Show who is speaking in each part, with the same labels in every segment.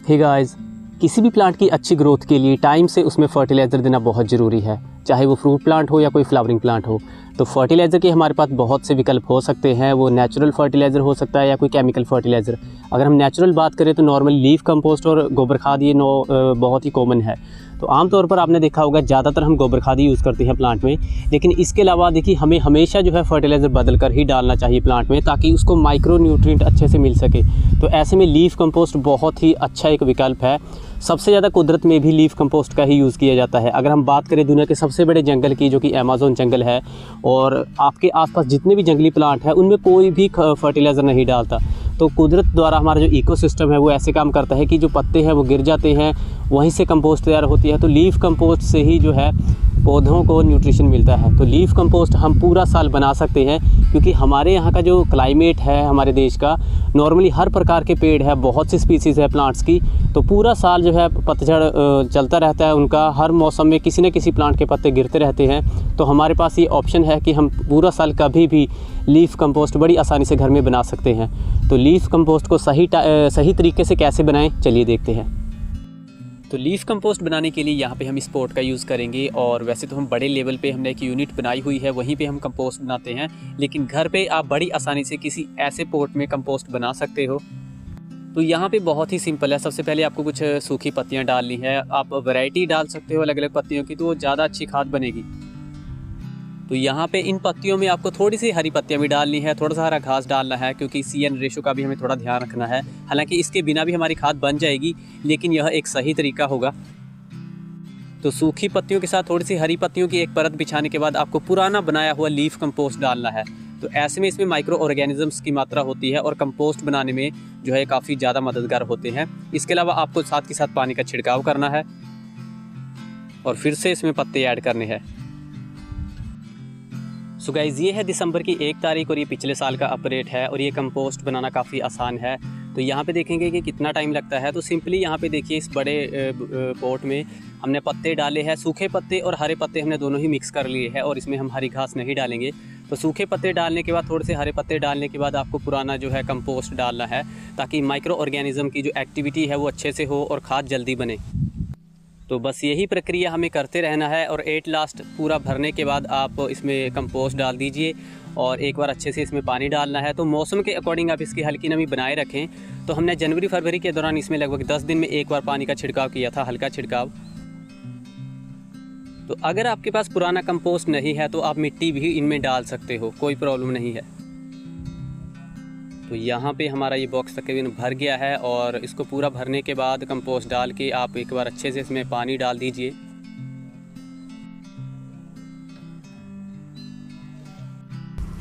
Speaker 1: Hey guys, किसी भी plant की अच्छी ग्रोथ के लिए टाइम से उसमें फर्टिलाइज़र देना बहुत ज़रूरी है, चाहे वो फ्रूट प्लांट हो या कोई फ्लावरिंग प्लांट हो। तो फर्टिलाइज़र के हमारे पास बहुत से विकल्प हो सकते हैं। वो नेचुरल फर्टिलाइज़र हो सकता है या कोई केमिकल फर्टिलाइज़र। अगर हम नेचुरल बात करें तो नॉर्मल लीफ कंपोस्ट और गोबर खाद ये बहुत ही कॉमन है। तो आमतौर पर आपने देखा होगा ज़्यादातर हम गोबर खाद ही यूज़ करते हैं प्लांट में, लेकिन इसके अलावा देखिए हमें हमेशा जो है फर्टिलाइज़र बदल कर ही डालना चाहिए प्लांट में, ताकि उसको माइक्रो न्यूट्रिएंट अच्छे से मिल सके। तो ऐसे में लीफ कंपोस्ट बहुत ही अच्छा एक विकल्प है। सबसे ज़्यादा कुदरत में भी लीफ कंपोस्ट का ही यूज़ किया जाता है। अगर हम बात करें दुनिया के सबसे बड़े जंगल की, जो कि अमेज़न जंगल है, और आपके आसपास जितने भी जंगली प्लांट हैं उनमें कोई भी फर्टिलाइज़र नहीं डालता। तो कुदरत द्वारा हमारा जो इकोसिस्टम है वो ऐसे काम करता है कि जो पत्ते हैं वो गिर जाते हैं, वहीं से कंपोस्ट तैयार होती है। तो लीफ कंपोस्ट से ही जो है पौधों को न्यूट्रिशन मिलता है। तो लीफ कंपोस्ट हम पूरा साल बना सकते हैं, क्योंकि हमारे यहाँ का जो क्लाइमेट है हमारे देश का, नॉर्मली हर प्रकार के पेड़ है, बहुत सी स्पीसीज़ है प्लांट्स की। तो पूरा साल जो है पतझड़ चलता रहता है उनका, हर मौसम में किसी न किसी प्लांट के पत्ते गिरते रहते हैं। तो हमारे पास ये ऑप्शन है कि हम पूरा साल कभी भी लीफ कंपोस्ट बड़ी आसानी से घर में बना सकते हैं। तो लीफ कंपोस्ट को सही तरीके से कैसे बनाएं, चलिए देखते हैं। तो लीफ कंपोस्ट बनाने के लिए यहाँ पे हम इस पॉट का यूज़ करेंगे, और वैसे तो हम बड़े लेवल पे हमने एक यूनिट बनाई हुई है, वहीं पे हम कंपोस्ट बनाते हैं, लेकिन घर पे आप बड़ी आसानी से किसी ऐसे पॉट में कंपोस्ट बना सकते हो। तो यहाँ पे बहुत ही सिंपल है। सबसे पहले आपको कुछ सूखी पत्तियाँ डालनी है। आप वैरायटी डाल सकते हो अलग अलग पत्तियों की, तो वो ज़्यादा अच्छी खाद बनेगी। तो यहाँ पे इन पत्तियों में आपको थोड़ी सी हरी पत्तियाँ भी डालनी है, थोड़ा सा हरा घास डालना है, क्योंकि CN रेशो का भी हमें थोड़ा ध्यान रखना है। हालांकि इसके बिना भी हमारी खाद बन जाएगी, लेकिन यह एक सही तरीका होगा। तो सूखी पत्तियों के साथ थोड़ी सी हरी पत्तियों की एक परत बिछाने के बाद आपको पुराना बनाया हुआ लीफ कंपोस्ट डालना है। तो ऐसे में इसमें माइक्रो ऑर्गेनिजम्स की मात्रा होती है और कंपोस्ट बनाने में जो है काफ़ी ज़्यादा मददगार होते हैं। इसके अलावा आपको साथ के साथ पानी का छिड़काव करना है और फिर से इसमें पत्ते ऐड करने हैं। सो गाइस, ये है दिसंबर की 1 तारीख और ये पिछले साल का अपडेट है, और ये कंपोस्ट बनाना काफ़ी आसान है। तो यहाँ पे देखेंगे कि कितना टाइम लगता है। तो सिंपली यहाँ पे देखिए, इस बड़े पॉट में हमने पत्ते डाले हैं, सूखे पत्ते और हरे पत्ते हमने दोनों ही मिक्स कर लिए हैं, और इसमें हम हरी घास नहीं डालेंगे। तो सूखे पत्ते डालने के बाद, थोड़े से हरे पत्ते डालने के बाद आपको पुराना जो है कंपोस्ट डालना है, ताकि माइक्रो ऑर्गेनिज्म की जो एक्टिविटी है वो अच्छे से हो और खाद जल्दी बने। तो बस यही प्रक्रिया हमें करते रहना है, और एट लास्ट पूरा भरने के बाद आप इसमें कंपोस्ट डाल दीजिए, और एक बार अच्छे से इसमें पानी डालना है। तो मौसम के अकॉर्डिंग आप इसकी हल्की नमी बनाए रखें। तो हमने जनवरी फरवरी के दौरान इसमें लगभग 10 दिन में एक बार पानी का छिड़काव किया था, हल्का छिड़काव। तो अगर आपके पास पुराना कंपोस्ट नहीं है तो आप मिट्टी भी इनमें डाल सकते हो, कोई प्रॉब्लम नहीं है। तो यहाँ पे हमारा ये बॉक्स तकरीबन भर गया है, और इसको पूरा भरने के बाद कंपोस्ट डाल के आप एक बार अच्छे से इसमें पानी डाल दीजिए।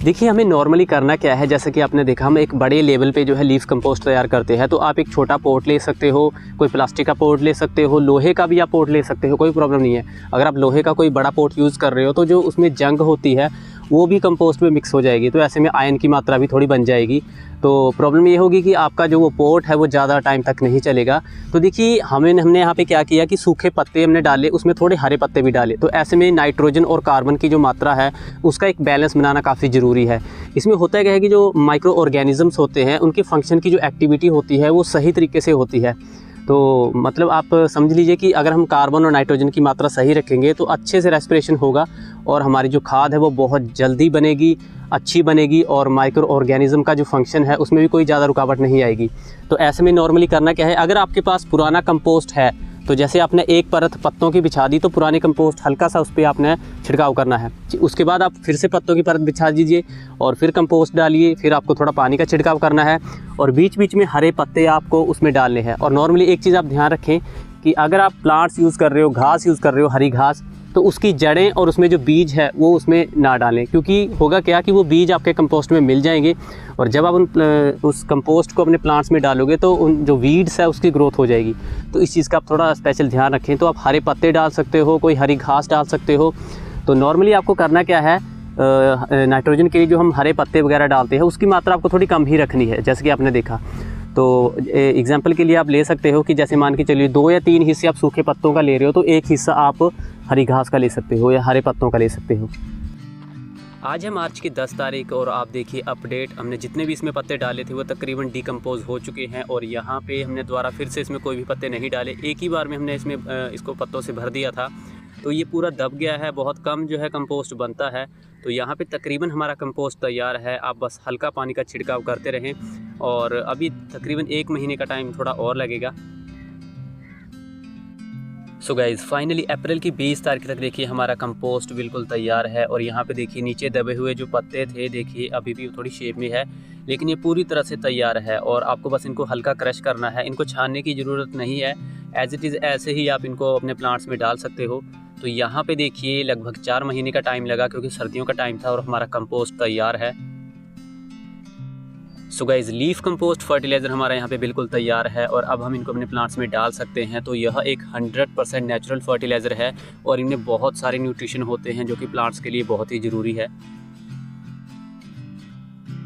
Speaker 1: देखिए, हमें नॉर्मली करना क्या है, जैसे कि आपने देखा हम एक बड़े लेवल पे जो है लीफ कंपोस्ट तैयार करते हैं। तो आप एक छोटा पॉट ले सकते हो, कोई प्लास्टिक का पॉट ले सकते हो, लोहे का भी आप पॉट ले सकते हो, कोई प्रॉब्लम नहीं है। अगर आप लोहे का कोई बड़ा पॉट यूज़ कर रहे हो तो जो उसमें जंग होती है वो भी कंपोस्ट में मिक्स हो जाएगी, तो ऐसे में आयन की मात्रा भी थोड़ी बन जाएगी। तो प्रॉब्लम ये होगी कि आपका जो वो पॉट है वो ज़्यादा टाइम तक नहीं चलेगा। तो देखिए, हमने यहाँ पे क्या किया कि सूखे पत्ते हमने डाले, उसमें थोड़े हरे पत्ते भी डाले। तो ऐसे में नाइट्रोजन और कार्बन की जो मात्रा है उसका एक बैलेंस बनाना काफ़ी ज़रूरी है। इसमें होता क्या है कि जो माइक्रो ऑर्गेनिजम्स होते हैं उनके फंक्शन की जो एक्टिविटी होती है वो सही तरीके से होती है। तो मतलब आप समझ लीजिए कि अगर हम कार्बन और नाइट्रोजन की मात्रा सही रखेंगे तो अच्छे से रेस्पिरेशन होगा, और हमारी जो खाद है वो बहुत जल्दी बनेगी, अच्छी बनेगी, और माइक्रो ऑर्गेनिज्म का जो फंक्शन है उसमें भी कोई ज़्यादा रुकावट नहीं आएगी। तो ऐसे में नॉर्मली करना क्या है, अगर आपके पास पुराना कंपोस्ट है तो जैसे आपने एक परत पत्तों की बिछा दी, तो पुराने कंपोस्ट हल्का सा उस पर आपने छिड़काव करना है। उसके बाद आप फिर से पत्तों की परत बिछा दीजिए और फिर कंपोस्ट डालिए, फिर आपको थोड़ा पानी का छिड़काव करना है, और बीच बीच में हरे पत्ते आपको उसमें डालने हैं। और नॉर्मली एक चीज़ आप ध्यान रखें कि अगर आप प्लांट्स यूज़ कर रहे हो, घास यूज़ कर रहे हो, हरी घास, तो उसकी जड़ें और उसमें जो बीज है वो उसमें ना डालें, क्योंकि होगा क्या कि वो बीज आपके कंपोस्ट में मिल जाएंगे, और जब आप उस कंपोस्ट को अपने प्लांट्स में डालोगे तो उन जो वीड्स है उसकी ग्रोथ हो जाएगी। तो इस चीज़ का आप थोड़ा स्पेशल ध्यान रखें। तो आप हरे पत्ते डाल सकते हो, कोई हरी घास डाल सकते हो। तो नॉर्मली आपको करना क्या है, नाइट्रोजन के लिए जो हम हरे पत्ते वगैरह डालते हैं उसकी मात्रा आपको थोड़ी कम ही रखनी है, जैसे कि आपने देखा। तो एग्जांपल के लिए आप ले सकते हो कि जैसे मान के चलिए 2 या 3 हिस्से आप सूखे पत्तों का ले रहे हो, तो एक हिस्सा आप हरी घास का ले सकते हो या हरे पत्तों का ले सकते हो। आज है मार्च की 10 तारीख और आप देखिए अपडेट, हमने जितने भी इसमें पत्ते डाले थे वो तकरीबन डिकम्पोज हो चुके हैं। और यहाँ पे हमने दोबारा फिर से इसमें कोई भी पत्ते नहीं डाले, एक ही बार में हमने इसमें इसको पत्तों से भर दिया था, तो ये पूरा दब गया है। बहुत कम जो है कंपोस्ट बनता है, तो यहाँ पे तकरीबन हमारा कंपोस्ट तैयार है। आप बस हल्का पानी का छिड़काव करते रहें और अभी तकरीबन 1 महीने का टाइम थोड़ा और लगेगा। सो गाइज़ फाइनली अप्रैल की 20 तारीख तक देखिए हमारा कंपोस्ट बिल्कुल तैयार है। और यहाँ पे देखिए नीचे दबे हुए जो पत्ते थे देखिए अभी भी थोड़ी शेप में है, लेकिन ये पूरी तरह से तैयार है। और आपको बस इनको हल्का क्रश करना है, इनको छानने की ज़रूरत नहीं है, एज इट इज़ ऐसे ही आप इनको अपने प्लांट्स में डाल सकते हो। तो यहाँ पे देखिए लगभग 4 महीने का टाइम लगा क्योंकि सर्दियों का टाइम था और हमारा कंपोस्ट तैयार है। So guys leaf compost fertiliser हमारा यहाँ पे बिल्कुल तैयार है और अब हम इनको अपने प्लांट्स में डाल सकते हैं। तो यह एक 100% नेचुरल फर्टिलाइज़र है और इनमें बहुत सारे न्यूट्रिशन होते हैं जो कि प्लांट्स के लिए बहुत ही ज़रूरी है।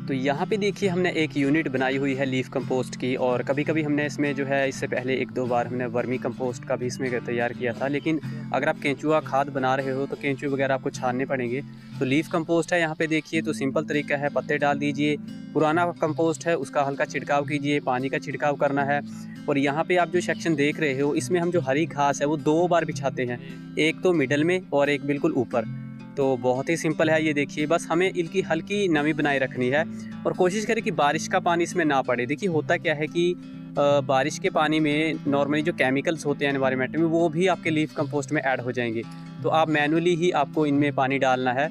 Speaker 1: तो यहाँ पे देखिए हमने एक यूनिट बनाई हुई है लीफ कंपोस्ट की, और कभी कभी हमने इसमें जो है इससे पहले 1-2 बार हमने वर्मी कंपोस्ट का भी इसमें तैयार किया था। लेकिन अगर आप केंचुआ खाद बना रहे हो तो केंचुए वगैरह आपको छानने पड़ेंगे। तो लीफ कंपोस्ट है यहाँ पे देखिए, तो सिंपल तरीका है, पत्ते डाल दीजिए। पुराना कंपोस्ट है उसका हल्का छिड़काव कीजिए, पानी का छिड़काव करना है। और यहाँ पे आप जो सेक्शन देख रहे हो इसमें हम जो हरी घास है वो 2 बार बिछाते हैं, एक तो मिडल में और एक बिल्कुल ऊपर। तो बहुत ही सिंपल है ये देखिए, बस हमें इनकी हल्की नमी बनाए रखनी है और कोशिश करें कि बारिश का पानी इसमें ना पड़े। देखिए होता क्या है कि बारिश के पानी में नॉर्मली जो केमिकल्स होते हैं एनवायरनमेंट में वो भी आपके लीफ कंपोस्ट में ऐड हो जाएंगे। तो आप मैनुअली ही आपको इनमें पानी डालना है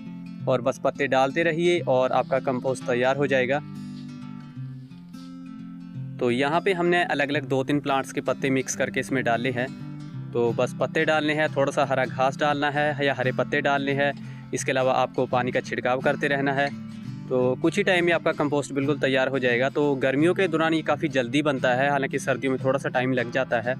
Speaker 1: और बस पत्ते डालते रहिए और आपका कंपोस्ट तैयार हो जाएगा। तो यहाँ पे हमने अलग अलग 2-3 प्लांट्स के पत्ते मिक्स करके इसमें डाले हैं। तो बस पत्ते डालने हैं, थोड़ा सा हरा घास डालना है या हरे पत्ते डालने हैं। इसके अलावा आपको पानी का छिड़काव करते रहना है। तो कुछ ही टाइम में आपका कंपोस्ट बिल्कुल तैयार हो जाएगा। तो गर्मियों के दौरान ये काफ़ी जल्दी बनता है, हालांकि सर्दियों में थोड़ा सा टाइम लग जाता है।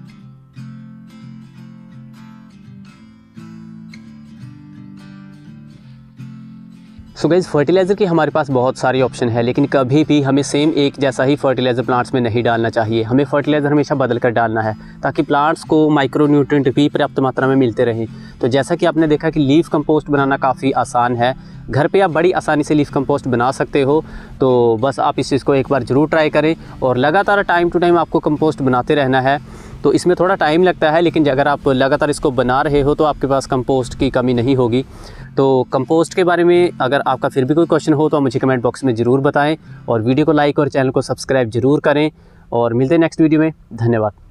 Speaker 1: सो गाइस फर्टिलाइज़र की हमारे पास बहुत सारी ऑप्शन है, लेकिन कभी भी हमें सेम एक जैसा ही फर्टिलाइज़र प्लांट्स में नहीं डालना चाहिए। हमें फर्टिलाइज़र हमेशा बदल कर डालना है ताकि प्लांट्स को माइक्रो न्यूट्रिएंट भी पर्याप्त मात्रा में मिलते रहें। तो जैसा कि आपने देखा कि लीफ कंपोस्ट बनाना काफ़ी आसान है, घर पे आप बड़ी आसानी से लीफ कंपोस्ट बना सकते हो। तो बस आप इस चीज़ को एक बार ज़रूर ट्राई करें और लगातार टाइम टू टाइम आपको कंपोस्ट बनाते रहना है। तो इसमें थोड़ा टाइम लगता है, लेकिन अगर आप लगातार इसको बना रहे हो तो आपके पास कंपोस्ट की कमी नहीं होगी। तो कंपोस्ट के बारे में अगर आपका फिर भी कोई क्वेश्चन हो तो मुझे कमेंट बॉक्स में ज़रूर बताएं और वीडियो को लाइक और चैनल को सब्सक्राइब ज़रूर करें। और मिलते हैं नेक्स्ट वीडियो में। धन्यवाद।